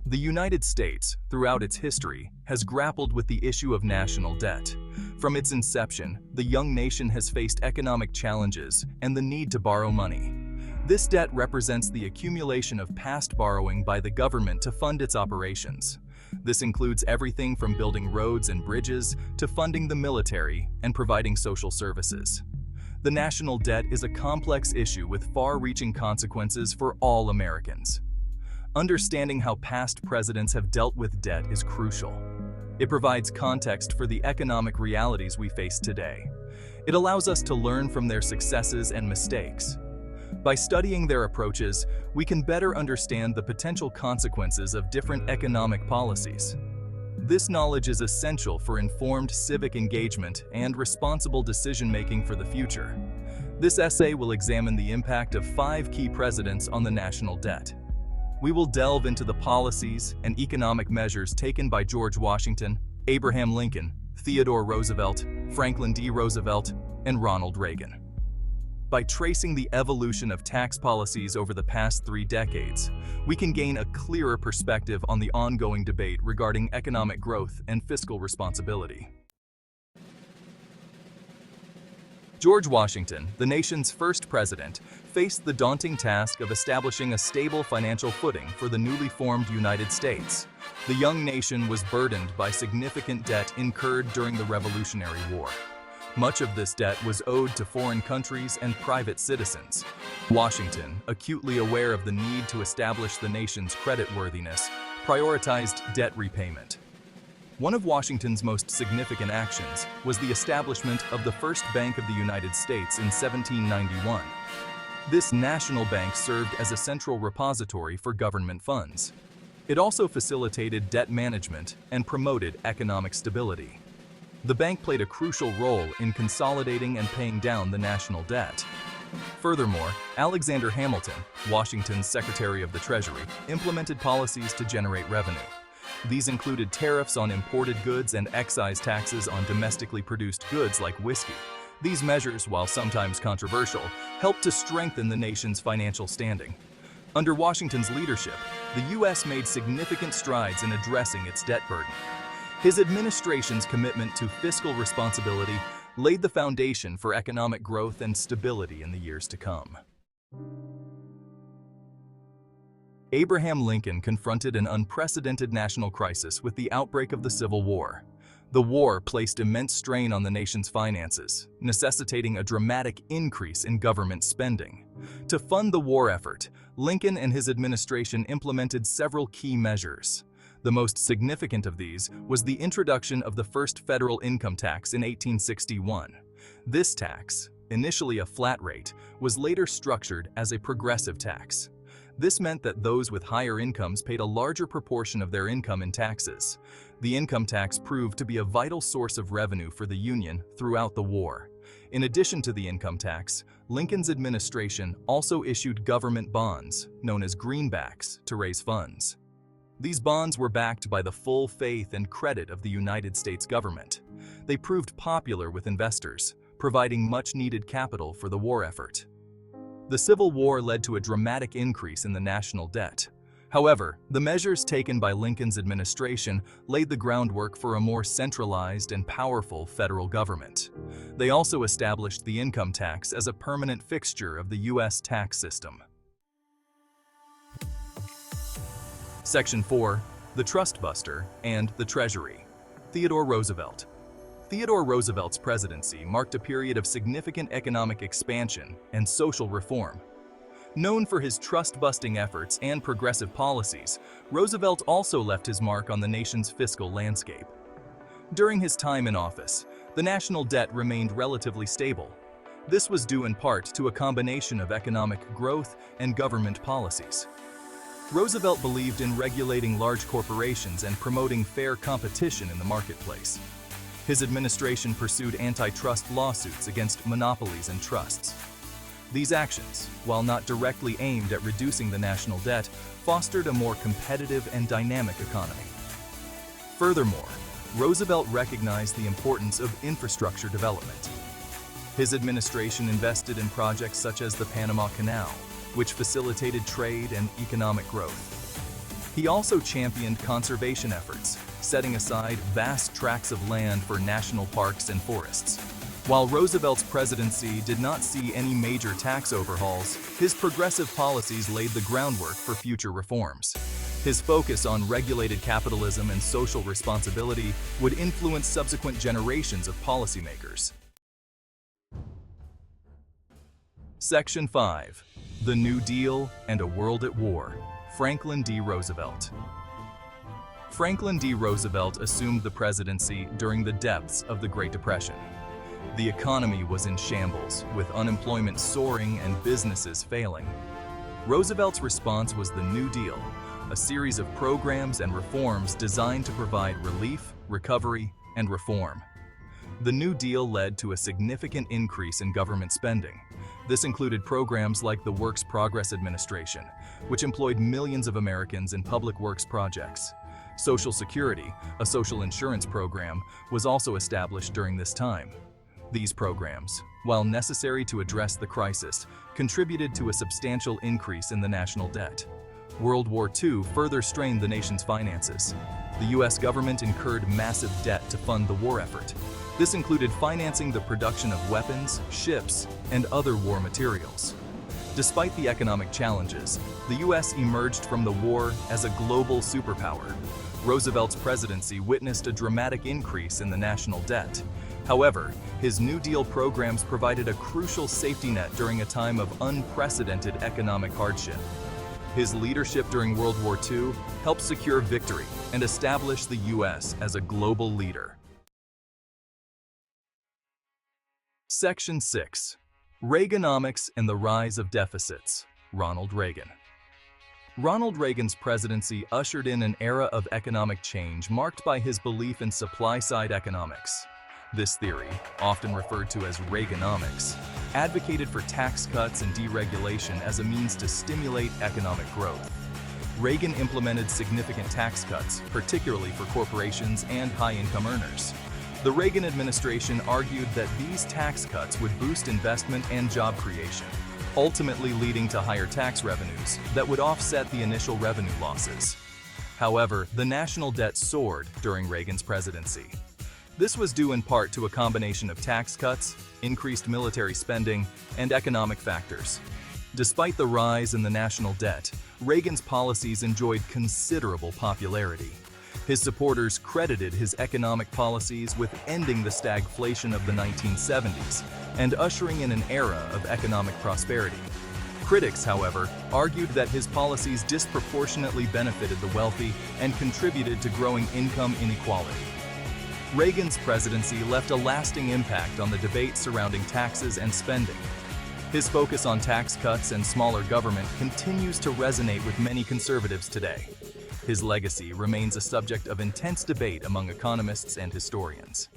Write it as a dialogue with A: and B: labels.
A: The United States, throughout its history, has grappled with the issue of national debt. From its inception, the young nation has faced economic challenges and the need to borrow money. This debt represents the accumulation of past borrowing by the government to fund its operations. This includes everything from building roads and bridges to funding the military and providing social services. The national debt is a complex issue with far-reaching consequences for all Americans. Understanding how past presidents have dealt with debt is crucial. It provides context for the economic realities we face today. It allows us to learn from their successes and mistakes. By studying their approaches, we can better understand the potential consequences of different economic policies. This knowledge is essential for informed civic engagement and responsible decision-making for the future. This essay will examine the impact of 5 key presidents on the national debt. We will delve into the policies and economic measures taken by George Washington, Abraham Lincoln, Theodore Roosevelt, Franklin D. Roosevelt, and Ronald Reagan. By tracing the evolution of tax policies over the past 3 decades, we can gain a clearer perspective on the ongoing debate regarding economic growth and fiscal responsibility. George Washington, the nation's first president, faced the daunting task of establishing a stable financial footing for the newly formed United States. The young nation was burdened by significant debt incurred during the Revolutionary War. Much of this debt was owed to foreign countries and private citizens. Washington, acutely aware of the need to establish the nation's creditworthiness, prioritized debt repayment. One of Washington's most significant actions was the establishment of the First Bank of the United States in 1791. This national bank served as a central repository for government funds. It also facilitated debt management and promoted economic stability. The bank played a crucial role in consolidating and paying down the national debt. Furthermore, Alexander Hamilton, Washington's Secretary of the Treasury, implemented policies to generate revenue. These included tariffs on imported goods and excise taxes on domestically produced goods like whiskey. These measures, while sometimes controversial, helped to strengthen the nation's financial standing. Under Washington's leadership, the U.S. made significant strides in addressing its debt burden. His administration's commitment to fiscal responsibility laid the foundation for economic growth and stability in the years to come. Abraham Lincoln confronted an unprecedented national crisis with the outbreak of the Civil War. The war placed immense strain on the nation's finances, necessitating a dramatic increase in government spending. To fund the war effort, Lincoln and his administration implemented several key measures. The most significant of these was the introduction of the first federal income tax in 1861. This tax, initially a flat rate, was later structured as a progressive tax. This meant that those with higher incomes paid a larger proportion of their income in taxes. The income tax proved to be a vital source of revenue for the Union throughout the war. In addition to the income tax, Lincoln's administration also issued government bonds, known as greenbacks, to raise funds. These bonds were backed by the full faith and credit of the United States government. They proved popular with investors, providing much-needed capital for the war effort. The Civil War led to a dramatic increase in the national debt. However, the measures taken by Lincoln's administration laid the groundwork for a more centralized and powerful federal government. They also established the income tax as a permanent fixture of the U.S. tax system. Section 4. The Trust Buster and the Treasury. Theodore Roosevelt. Theodore Roosevelt's presidency marked a period of significant economic expansion and social reform. Known for his trust-busting efforts and progressive policies, Roosevelt also left his mark on the nation's fiscal landscape. During his time in office, the national debt remained relatively stable. This was due in part to a combination of economic growth and government policies. Roosevelt believed in regulating large corporations and promoting fair competition in the marketplace. His administration pursued antitrust lawsuits against monopolies and trusts. These actions, while not directly aimed at reducing the national debt, fostered a more competitive and dynamic economy. Furthermore, Roosevelt recognized the importance of infrastructure development. His administration invested in projects such as the Panama Canal, which facilitated trade and economic growth. He also championed conservation efforts, setting aside vast tracts of land for national parks and forests. While Roosevelt's presidency did not see any major tax overhauls, his progressive policies laid the groundwork for future reforms. His focus on regulated capitalism and social responsibility would influence subsequent generations of policymakers. Section 5. The New Deal and a World at War. Franklin D. Roosevelt. Franklin D. Roosevelt assumed the presidency during the depths of the Great Depression. The economy was in shambles, with unemployment soaring and businesses failing. Roosevelt's response was the New Deal, a series of programs and reforms designed to provide relief, recovery, and reform. The New Deal led to a significant increase in government spending. This included programs like the Works Progress Administration, which employed millions of Americans in public works projects. Social Security, a social insurance program, was also established during this time. These programs, while necessary to address the crisis, contributed to a substantial increase in the national debt. World War II further strained the nation's finances. The U.S. government incurred massive debt to fund the war effort. This included financing the production of weapons, ships, and other war materials. Despite the economic challenges, the U.S. emerged from the war as a global superpower. Roosevelt's presidency witnessed a dramatic increase in the national debt. However, his New Deal programs provided a crucial safety net during a time of unprecedented economic hardship. His leadership during World War II helped secure victory and establish the U.S. as a global leader. Section 6. Reaganomics and the Rise of Deficits. Ronald Reagan. Ronald Reagan's presidency ushered in an era of economic change marked by his belief in supply-side economics. This theory, often referred to as Reaganomics, advocated for tax cuts and deregulation as a means to stimulate economic growth. Reagan implemented significant tax cuts, particularly for corporations and high-income earners. The Reagan administration argued that these tax cuts would boost investment and job creation, ultimately leading to higher tax revenues that would offset the initial revenue losses. However, the national debt soared during Reagan's presidency. This was due in part to a combination of tax cuts, increased military spending, and economic factors. Despite the rise in the national debt, Reagan's policies enjoyed considerable popularity. His supporters credited his economic policies with ending the stagflation of the 1970s and ushering in an era of economic prosperity. Critics, however, argued that his policies disproportionately benefited the wealthy and contributed to growing income inequality. Reagan's presidency left a lasting impact on the debate surrounding taxes and spending. His focus on tax cuts and smaller government continues to resonate with many conservatives today. His legacy remains a subject of intense debate among economists and historians.